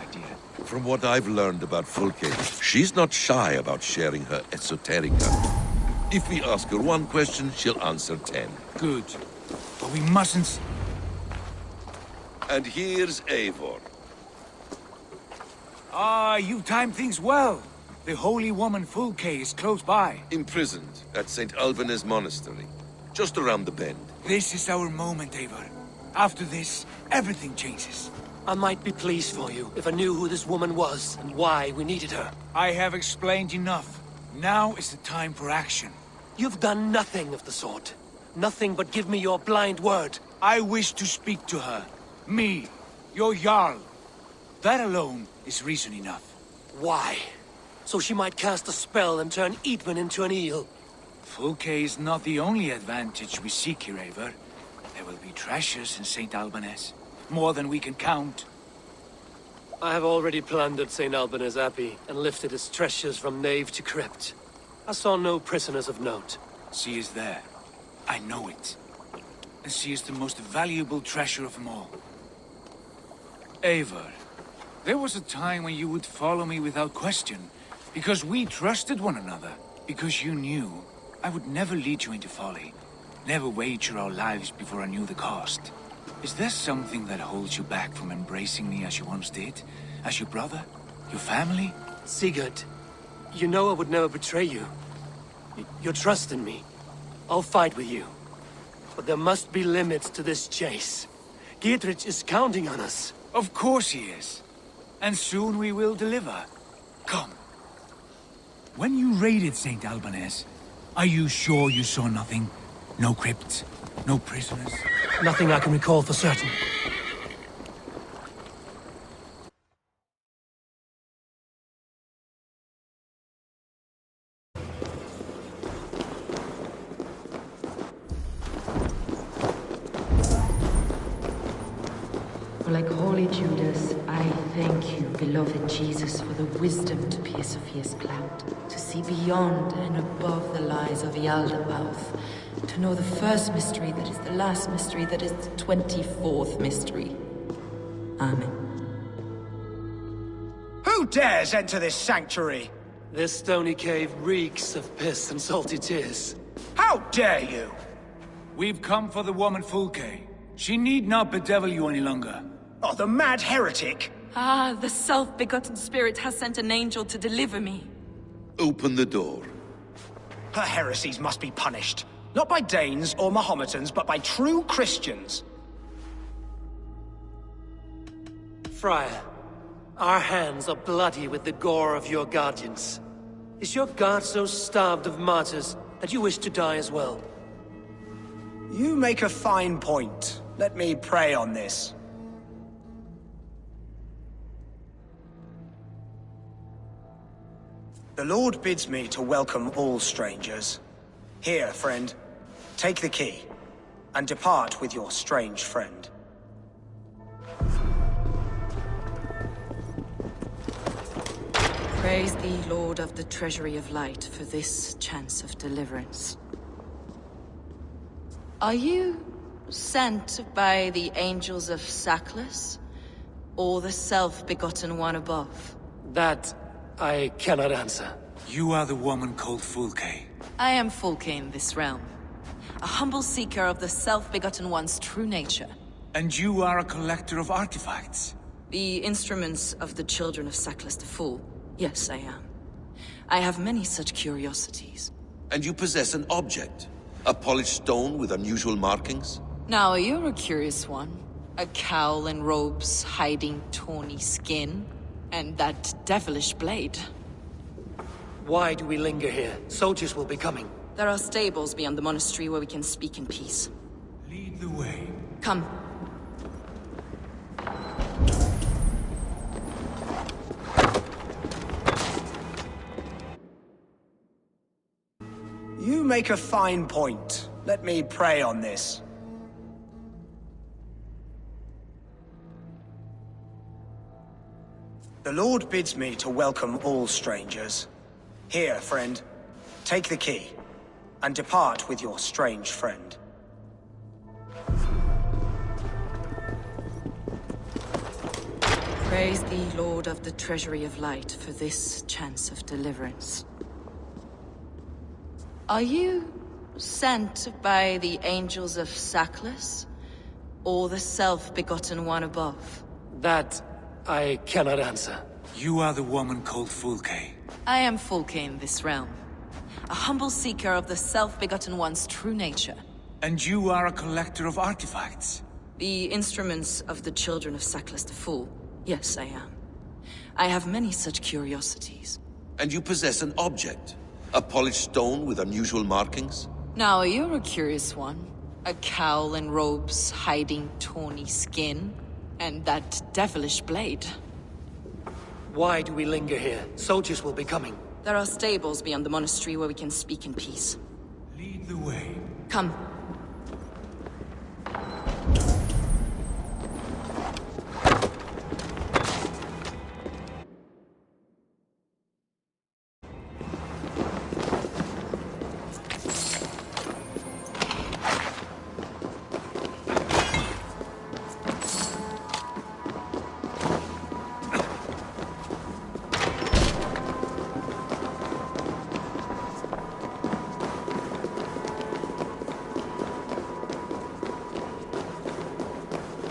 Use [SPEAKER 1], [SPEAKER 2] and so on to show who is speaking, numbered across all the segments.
[SPEAKER 1] idea.
[SPEAKER 2] From what I've learned about Fulke, she's not shy about sharing her esoterica. If we ask her one question, she'll answer 10.
[SPEAKER 1] Good. But we mustn't...
[SPEAKER 2] And here's Eivor.
[SPEAKER 1] Ah, you timed things well. The holy woman Fulke is close by.
[SPEAKER 2] Imprisoned at St. Alban's Monastery, just around the bend.
[SPEAKER 1] This is our moment, Eivor. After this, everything changes.
[SPEAKER 3] I might be pleased for you if I knew who this woman was and why we needed her.
[SPEAKER 1] I have explained enough. Now is the time for action.
[SPEAKER 3] You've done nothing of the sort. Nothing but give me your blind word.
[SPEAKER 1] I wish to speak to her. Me, your Jarl. That alone is reason enough.
[SPEAKER 3] Why? So she might cast a spell and turn Eatman into an eel.
[SPEAKER 1] Fulke is not the only advantage we seek here, Eivor. There will be treasures in St. Alban's. More than we can count.
[SPEAKER 3] I have already plundered St. Alban's Abbey and lifted its treasures from nave to crypt. I saw no prisoners of note.
[SPEAKER 1] She is there. I know it. And she is the most valuable treasure of them all. Eivor, there was a time when you would follow me without question, because we trusted one another, because you knew I would never lead you into folly, never wager our lives before I knew the cost. Is there something that holds you back from embracing me as you once did? As your brother? Your family?
[SPEAKER 3] Sigurd, you know I would never betray you. Your trust in me. I'll fight with you. But there must be limits to this chase. Dietrich is counting on us.
[SPEAKER 1] Of course he is. And soon we will deliver. Come. When you raided St. Alban's, are you sure you saw nothing? No crypts? No prisoners?
[SPEAKER 3] Nothing I can recall for certain.
[SPEAKER 4] Like holy Judas, I thank you, beloved Jesus, for the wisdom to pierce Sophia's cloud, to see beyond and above the lies of Yaldabaoth, to know the first mystery that is the last mystery that is the 24th mystery. Amen.
[SPEAKER 5] Who dares enter this sanctuary?
[SPEAKER 3] This stony cave reeks of piss and salty tears.
[SPEAKER 5] How dare you?
[SPEAKER 1] We've come for the woman Fulke. She need not bedevil you any longer.
[SPEAKER 5] Oh, the mad heretic!
[SPEAKER 4] Ah, the self-begotten spirit has sent an angel to deliver me.
[SPEAKER 2] Open the door.
[SPEAKER 5] Her heresies must be punished. Not by Danes or Mahometans, but by true Christians.
[SPEAKER 3] Friar, our hands are bloody with the gore of your guardians. Is your God so starved of martyrs that you wish to die as well?
[SPEAKER 5] You make a fine point. Let me pray on this. The Lord bids me to welcome all strangers. Here, friend, take the key, and depart with your strange friend.
[SPEAKER 4] Praise thee, Lord of the Treasury of Light, for this chance of deliverance. Are you sent by the angels of Saklas, or the self-begotten one above?
[SPEAKER 3] That I cannot answer.
[SPEAKER 1] You are the woman called Fulke.
[SPEAKER 4] I am Fulke in this realm, a humble seeker of the self-begotten one's true nature.
[SPEAKER 1] And you are a collector of artifacts.
[SPEAKER 4] The instruments of the children of Saklas the Fool. Yes, I am. I have many such curiosities.
[SPEAKER 2] And you possess an object. A polished stone with unusual markings?
[SPEAKER 4] Now, you're a curious one. A cowl and robes hiding tawny skin. And that devilish blade.
[SPEAKER 3] Why do we linger here? Soldiers will be coming.
[SPEAKER 4] There are stables beyond the monastery where we can speak in peace.
[SPEAKER 1] Lead the way.
[SPEAKER 4] Come.
[SPEAKER 5] You make a fine point. Let me pray on this. The Lord bids me to welcome all strangers. Here, friend, take the key, and depart with your strange friend.
[SPEAKER 4] Praise thee, Lord of the Treasury of Light, for this chance of deliverance. Are you sent by the angels of Saklas, or the self-begotten one above?
[SPEAKER 3] That I cannot answer.
[SPEAKER 1] You are the woman called Fulke.
[SPEAKER 4] I am Fulke in this realm, a humble seeker of the self-begotten one's true nature.
[SPEAKER 1] And you are a collector of artifacts.
[SPEAKER 4] The instruments of the children of Saklas the Fool. Yes, I am. I have many such curiosities.
[SPEAKER 2] And you possess an object? A polished stone with unusual markings?
[SPEAKER 4] Now, you're a curious one. A cowl and robes hiding tawny skin, and that devilish blade.
[SPEAKER 3] Why do we linger here? Soldiers will be coming.
[SPEAKER 4] There are stables beyond the monastery where we can speak in peace.
[SPEAKER 1] Lead the way.
[SPEAKER 4] Come.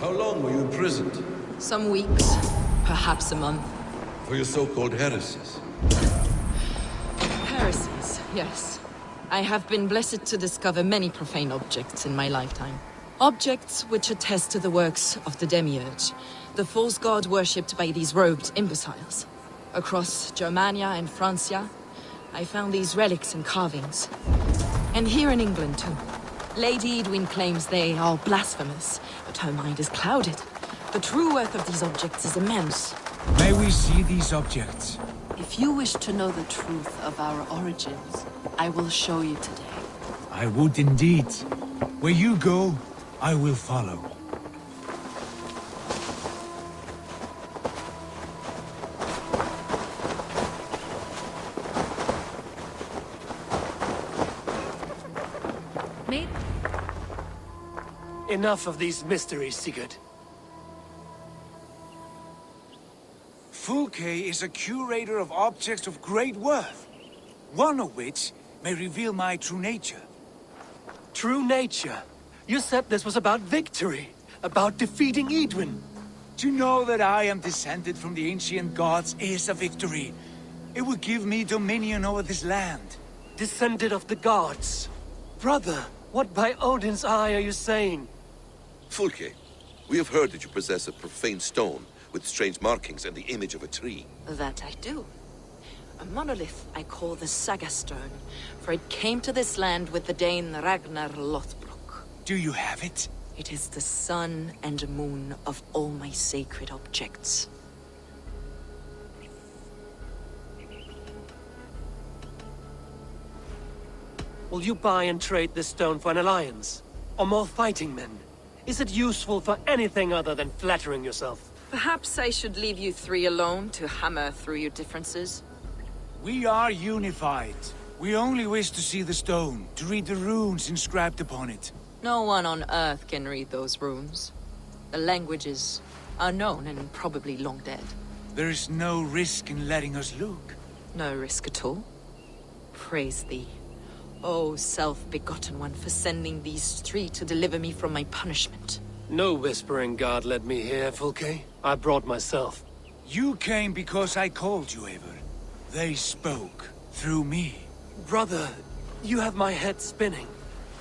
[SPEAKER 2] How long were you imprisoned?
[SPEAKER 4] Some weeks, perhaps a month.
[SPEAKER 2] For your so-called heresies?
[SPEAKER 4] Heresies, yes. I have been blessed to discover many profane objects in my lifetime. Objects which attest to the works of the Demiurge, the false god worshipped by these robed imbeciles. Across Germania and Francia, I found these relics and carvings. And here in England, too. Lady Edwin claims they are blasphemous, but her mind is clouded. The true worth of these objects is immense.
[SPEAKER 1] May we see these objects?
[SPEAKER 6] If you wish to know the truth of our origins, I will show you today.
[SPEAKER 1] I would indeed. Where you go, I will follow.
[SPEAKER 3] Enough of these mysteries, Sigurd.
[SPEAKER 1] Fulke is a curator of objects of great worth, one of which may reveal my true nature.
[SPEAKER 3] True nature? You said this was about victory, about defeating Edwin.
[SPEAKER 1] To know that I am descended from the ancient gods is a victory. It will give me dominion over this land.
[SPEAKER 3] Descended of the gods. Brother, what by Odin's eye are you saying?
[SPEAKER 2] Fulke, we have heard that you possess a profane stone with strange markings and the image of a tree.
[SPEAKER 4] That I do. A monolith I call the Saga Stone, for it came to this land with the Dane Ragnar Lothbrok.
[SPEAKER 1] Do you have it?
[SPEAKER 4] It is the sun and moon of all my sacred objects.
[SPEAKER 3] Will you buy and trade this stone for an alliance? Or more fighting men? Is it useful for anything other than flattering yourself?
[SPEAKER 4] Perhaps I should leave you three alone to hammer through your differences.
[SPEAKER 1] We are unified. We only wish to see the stone, to read the runes inscribed upon it.
[SPEAKER 4] No one on Earth can read those runes. The languages are known and probably long dead.
[SPEAKER 1] There is no risk in letting us look.
[SPEAKER 4] No risk at all. Praise thee, O self-begotten one, for sending these three to deliver me from my punishment.
[SPEAKER 3] No whispering god led me here, Fulke. I brought myself.
[SPEAKER 1] You came because I called you, Eivor. They spoke through me.
[SPEAKER 3] Brother, you have my head spinning.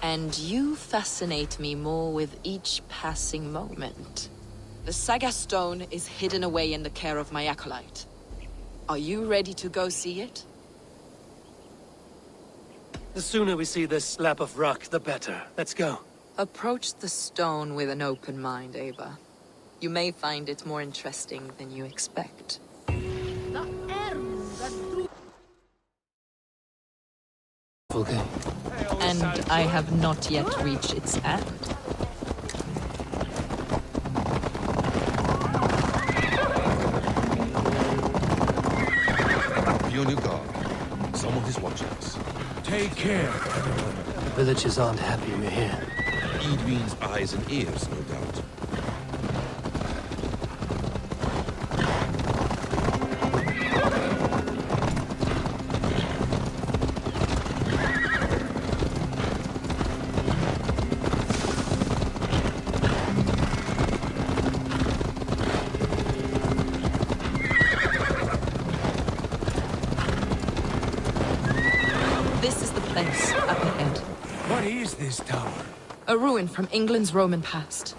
[SPEAKER 4] And you fascinate me more with each passing moment. The Saga Stone is hidden away in the care of my acolyte. Are you ready to go see it?
[SPEAKER 3] The sooner we see this slab of rock, the better. Let's go.
[SPEAKER 4] Approach the stone with an open mind, Ava. You may find it more interesting than you expect.
[SPEAKER 3] Fulke.
[SPEAKER 4] And I have not yet reached its end.
[SPEAKER 2] Be on your guard. Someone is watching us.
[SPEAKER 1] Take care.
[SPEAKER 3] The villagers aren't happy we're here.
[SPEAKER 2] Edwin's eyes and ears, no doubt.
[SPEAKER 1] What is this tower?
[SPEAKER 4] A ruin from England's Roman past.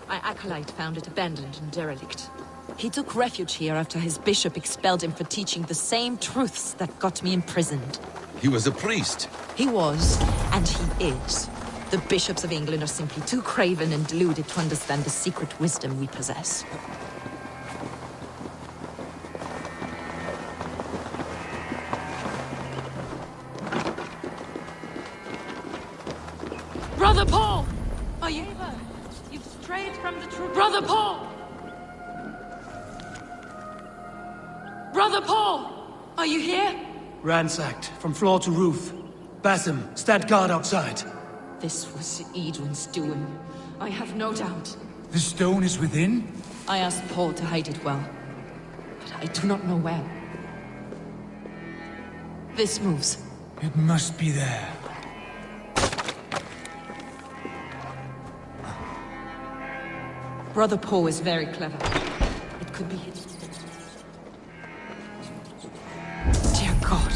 [SPEAKER 4] My acolyte found it abandoned and derelict. He took refuge here after his bishop expelled him for teaching the same truths that got me imprisoned.
[SPEAKER 2] He was a priest.
[SPEAKER 4] He was, and he is. The bishops of England are simply too craven and deluded to understand the secret wisdom we possess. Brother Paul! Are you... You've strayed from the truth. Brother Paul! Brother Paul! Are you here?
[SPEAKER 3] Ransacked, from floor to roof. Basim, stand guard outside.
[SPEAKER 4] This was Edwin's doing. I have no doubt.
[SPEAKER 1] The stone is within?
[SPEAKER 4] I asked Paul to hide it well, but I do not know where. This moves.
[SPEAKER 1] It must be there.
[SPEAKER 4] Brother Paul is very clever. It could be his... Dear God.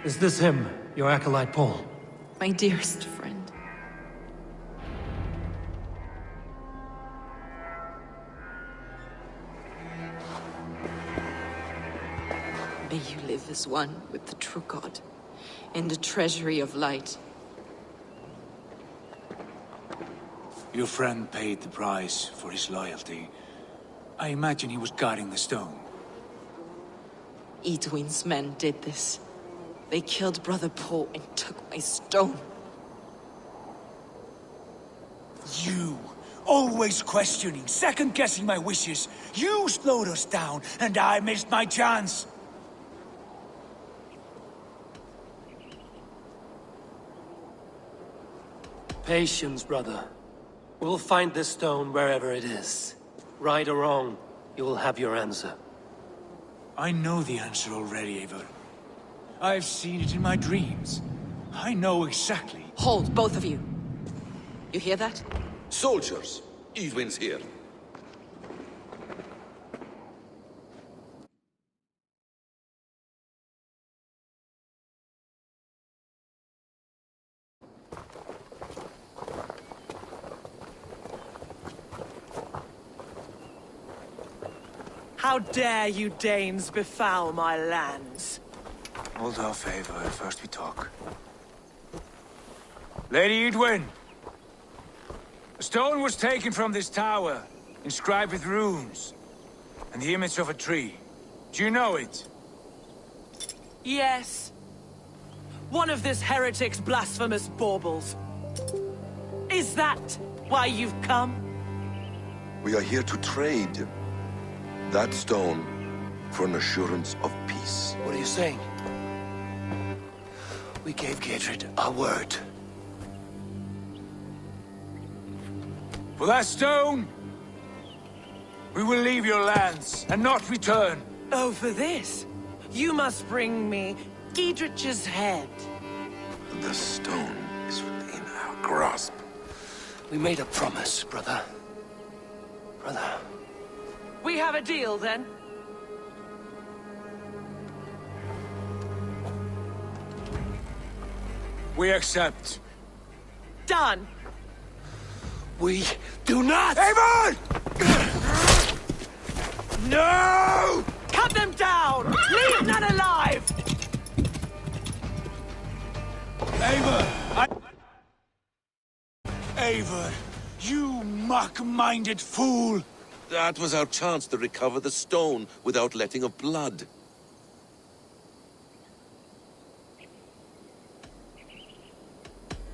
[SPEAKER 3] Is this him, your acolyte Paul?
[SPEAKER 4] My dearest friend. May you live as one with the true God, in the treasury of light.
[SPEAKER 1] Your friend paid the price for his loyalty. I imagine he was guarding the stone.
[SPEAKER 4] Edwin's men did this. They killed Brother Paul and took my stone.
[SPEAKER 1] You, always questioning, second-guessing my wishes. You slowed us down, and I missed my chance.
[SPEAKER 3] Patience, brother. We'll find this stone wherever it is. Right or wrong, you'll have your answer.
[SPEAKER 1] I know the answer already, Eivor. I've seen it in my dreams. I know exactly.
[SPEAKER 4] Hold, both of you. You hear that?
[SPEAKER 2] Soldiers, Edwin's here.
[SPEAKER 7] How dare you Danes befoul my lands?
[SPEAKER 1] Hold off, Eivor. First we talk. Lady Edwin! A stone was taken from this tower, inscribed with runes, and the image of a tree. Do you know it?
[SPEAKER 7] Yes. One of this heretic's blasphemous baubles. Is that why you've come?
[SPEAKER 2] We are here to trade that stone for an assurance of peace.
[SPEAKER 3] What are you saying? We gave Gatred our word.
[SPEAKER 1] For that stone, we will leave your lands and not return.
[SPEAKER 7] Oh, for this? You must bring me Giedrich's head.
[SPEAKER 2] The stone is within our grasp.
[SPEAKER 3] We made a promise, brother. Brother.
[SPEAKER 7] We have a deal, then?
[SPEAKER 1] We accept.
[SPEAKER 7] Done.
[SPEAKER 3] We do not!
[SPEAKER 1] Eivor! No!
[SPEAKER 7] Cut them down! Leave none alive!
[SPEAKER 1] Eivor! Eivor, you mock-minded fool!
[SPEAKER 2] That was our chance to recover the stone without letting of blood.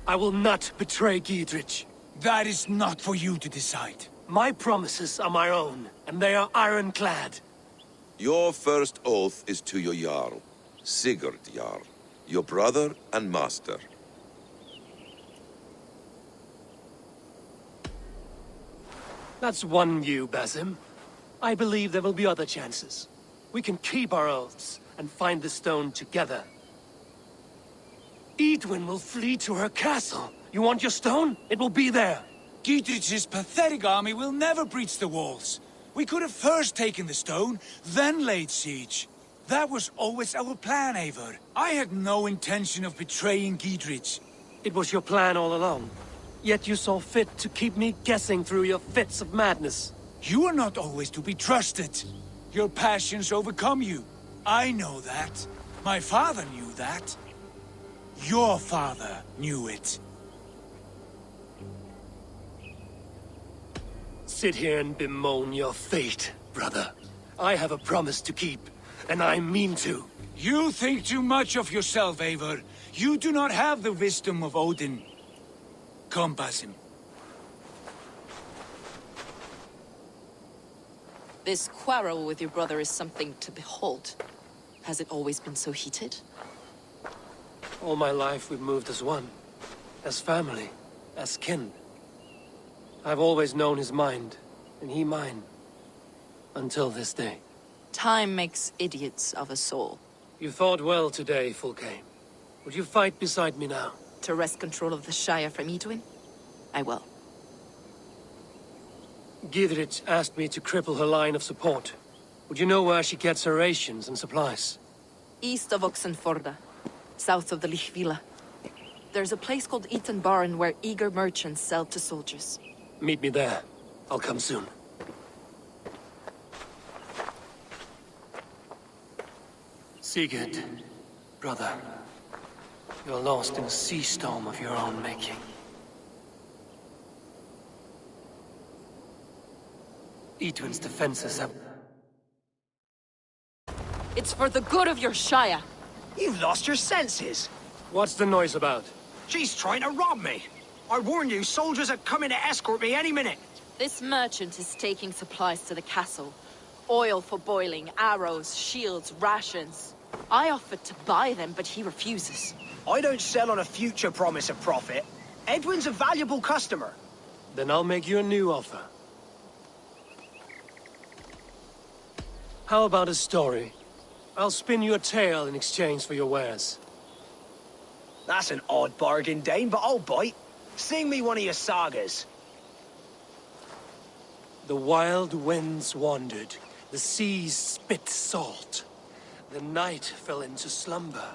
[SPEAKER 3] I will not betray Giedrich.
[SPEAKER 1] That is not for you to decide.
[SPEAKER 3] My promises are my own, and they are ironclad.
[SPEAKER 2] Your first oath is to your Jarl, Sigurd Jarl, your brother and master.
[SPEAKER 3] That's one you, Basim. I believe there will be other chances. We can keep our oaths and find the stone together. Edwin will flee to her castle. You want your stone? It will be there.
[SPEAKER 1] Gietrich's pathetic army will never breach the walls. We could have first taken the stone, then laid siege. That was always our plan, Eivor. I had no intention of betraying Gietrich.
[SPEAKER 3] It was your plan all along. Yet you saw fit to keep me guessing through your fits of madness.
[SPEAKER 1] You are not always to be trusted. Your passions overcome you. I know that. My father knew that. Your father knew it.
[SPEAKER 3] Sit here and bemoan your fate, brother. I have a promise to keep, and I mean to.
[SPEAKER 1] You think too much of yourself, Eivor. You do not have the wisdom of Odin. Come, Basim.
[SPEAKER 6] This quarrel with your brother is something to behold. Has it always been so heated?
[SPEAKER 3] All my life we've moved as one. As family. As kin. I've always known his mind, and he mine. Until this day.
[SPEAKER 6] Time makes idiots of us all.
[SPEAKER 3] You fought well today, Fulke. Would you fight beside me now?
[SPEAKER 6] To wrest control of the Shire from Edwin? I will.
[SPEAKER 3] Gietrich asked me to cripple her line of support. Would you know where she gets her rations and supplies?
[SPEAKER 6] East of Oxenforda, south of the Lichvila. There's a place called Eaton Barn where eager merchants sell to soldiers.
[SPEAKER 3] Meet me there. I'll come soon. Sigurd, brother, you're lost in a sea storm of your own making. Edwin's defenses have...
[SPEAKER 6] It's for the good of your Shire.
[SPEAKER 5] You've lost your senses.
[SPEAKER 3] What's the noise about?
[SPEAKER 5] She's trying to rob me. I warned you, soldiers are coming to escort me any minute.
[SPEAKER 6] This merchant is taking supplies to the castle. Oil for boiling, arrows, shields, rations. I offered to buy them, but he refuses.
[SPEAKER 5] I don't sell on a future promise of profit. Edwin's a valuable customer.
[SPEAKER 3] Then I'll make you a new offer. How about a story? I'll spin you a tale in exchange for your wares.
[SPEAKER 5] That's an odd bargain, Dane, but I'll bite. Sing me one of your sagas.
[SPEAKER 3] The wild winds wandered, the seas spit salt. The night fell into slumber.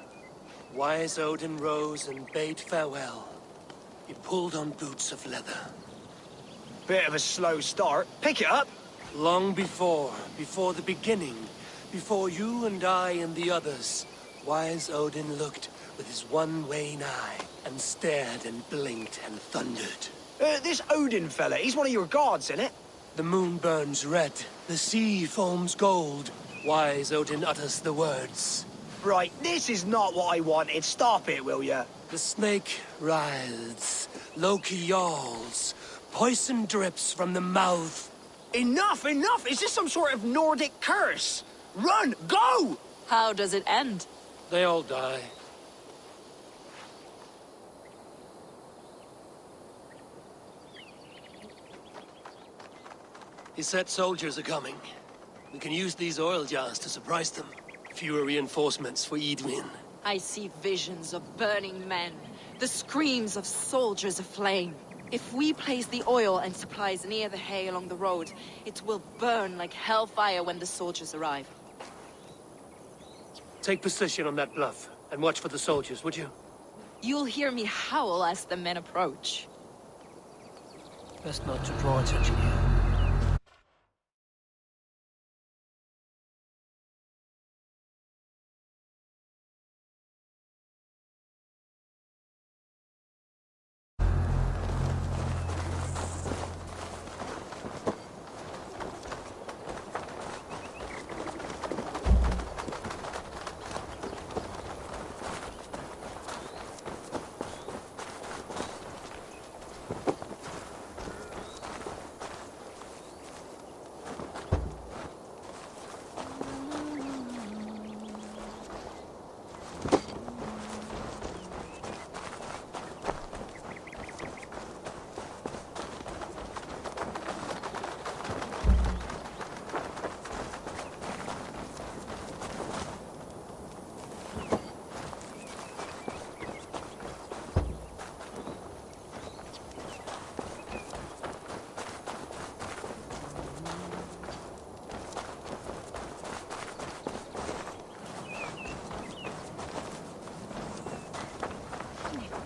[SPEAKER 3] Wise Odin rose and bade farewell. He pulled on boots of leather.
[SPEAKER 5] Bit of a slow start. Pick it up.
[SPEAKER 3] Long before the beginning, before you and I and the others, wise Odin looked with his one-wane eye and stared and blinked and thundered.
[SPEAKER 5] This Odin fella, he's one of your gods, innit?
[SPEAKER 3] The moon burns red, the sea foams gold. Wise Odin utters the words.
[SPEAKER 5] Right, this is not what I wanted. Stop it, will ya?
[SPEAKER 3] The snake writhes, Loki yawls, poison drips from the mouth.
[SPEAKER 5] Enough, enough! Is this some sort of Nordic curse? Run! Go!
[SPEAKER 6] How does it end?
[SPEAKER 3] They all die. He said soldiers are coming. We can use these oil jars to surprise them. Fewer reinforcements for Edwin.
[SPEAKER 6] I see visions of burning men, the screams of soldiers aflame. If we place the oil and supplies near the hay along the road, it will burn like hellfire when the soldiers arrive.
[SPEAKER 3] Take position on that bluff, and watch for the soldiers, would you?
[SPEAKER 6] You'll hear me howl as the men approach.
[SPEAKER 3] Best not to draw attention here.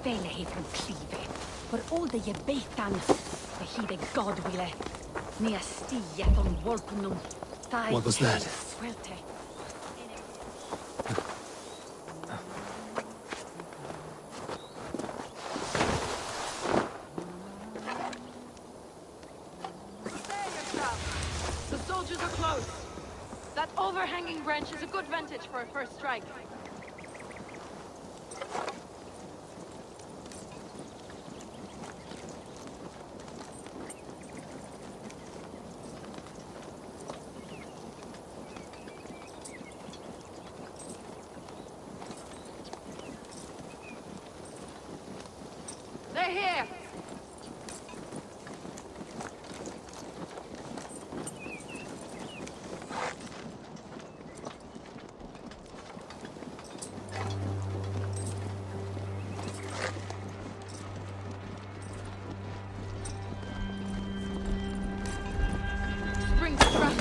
[SPEAKER 8] fele hefn klive. For all the ye betan, the he the god wille. Nia stie on wolpenum.
[SPEAKER 3] What was that?
[SPEAKER 8] Svelte.
[SPEAKER 6] The soldiers are close. That overhanging branch is a good vantage for a first strike. They're here! Spring the trap.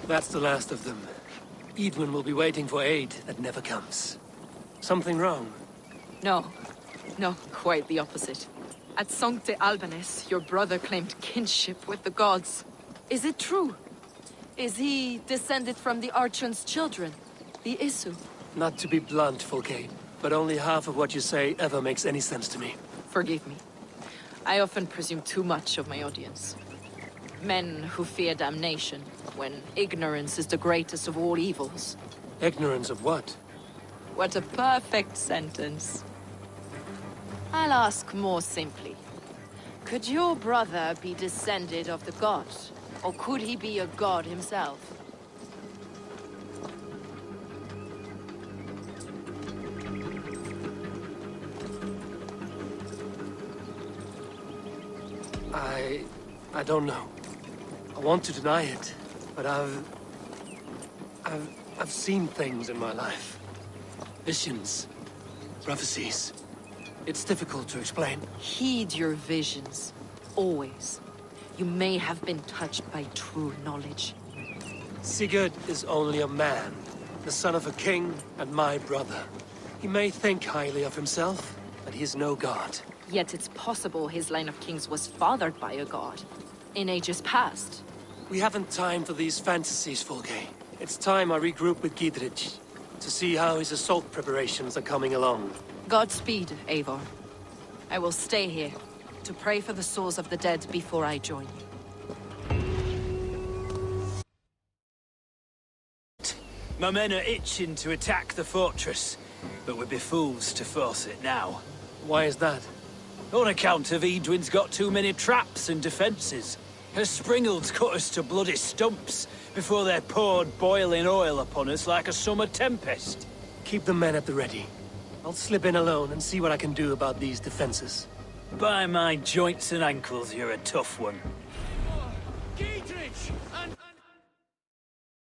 [SPEAKER 3] That's the last of them. Edwin will be waiting for aid that never comes. Something wrong?
[SPEAKER 6] No. No, quite the opposite. At Sancte Albanes, your brother claimed kinship with the gods. Is it true? Is he descended from the Archon's children, the Isu?
[SPEAKER 3] Not to be blunt, Fulke, but only half of what you say ever makes any sense to me.
[SPEAKER 6] Forgive me. I often presume too much of my audience. Men who fear damnation, when ignorance is the greatest of all evils.
[SPEAKER 3] Ignorance of what?
[SPEAKER 6] What a perfect sentence. I'll ask more simply. Could your brother be descended of the gods? Or could he be a god himself?
[SPEAKER 3] I don't know. I want to deny it, but I've seen things in my life. Visions, prophecies. It's difficult to explain.
[SPEAKER 6] Heed your visions. Always. You may have been touched by true knowledge.
[SPEAKER 3] Sigurd is only a man, the son of a king and my brother. He may think highly of himself, but he is no god.
[SPEAKER 6] Yet it's possible his line of kings was fathered by a god. In ages past.
[SPEAKER 3] We haven't time for these fantasies, Fulke. It's time I regroup with Gidrich to see how his assault preparations are coming along.
[SPEAKER 6] Godspeed, Eivor. I will stay here to pray for the souls of the dead before I join you.
[SPEAKER 9] My men are itching to attack the fortress, but we'd be fools to force it now.
[SPEAKER 3] Why is that?
[SPEAKER 9] On account of Edwin's got too many traps and defenses. Her Springalds cut us to bloody stumps before they poured boiling oil upon us like a summer tempest.
[SPEAKER 3] Keep the men at the ready. I'll slip in alone and see what I can do about these defenses.
[SPEAKER 9] By my joints and ankles, you're a tough one.
[SPEAKER 3] Gidrich!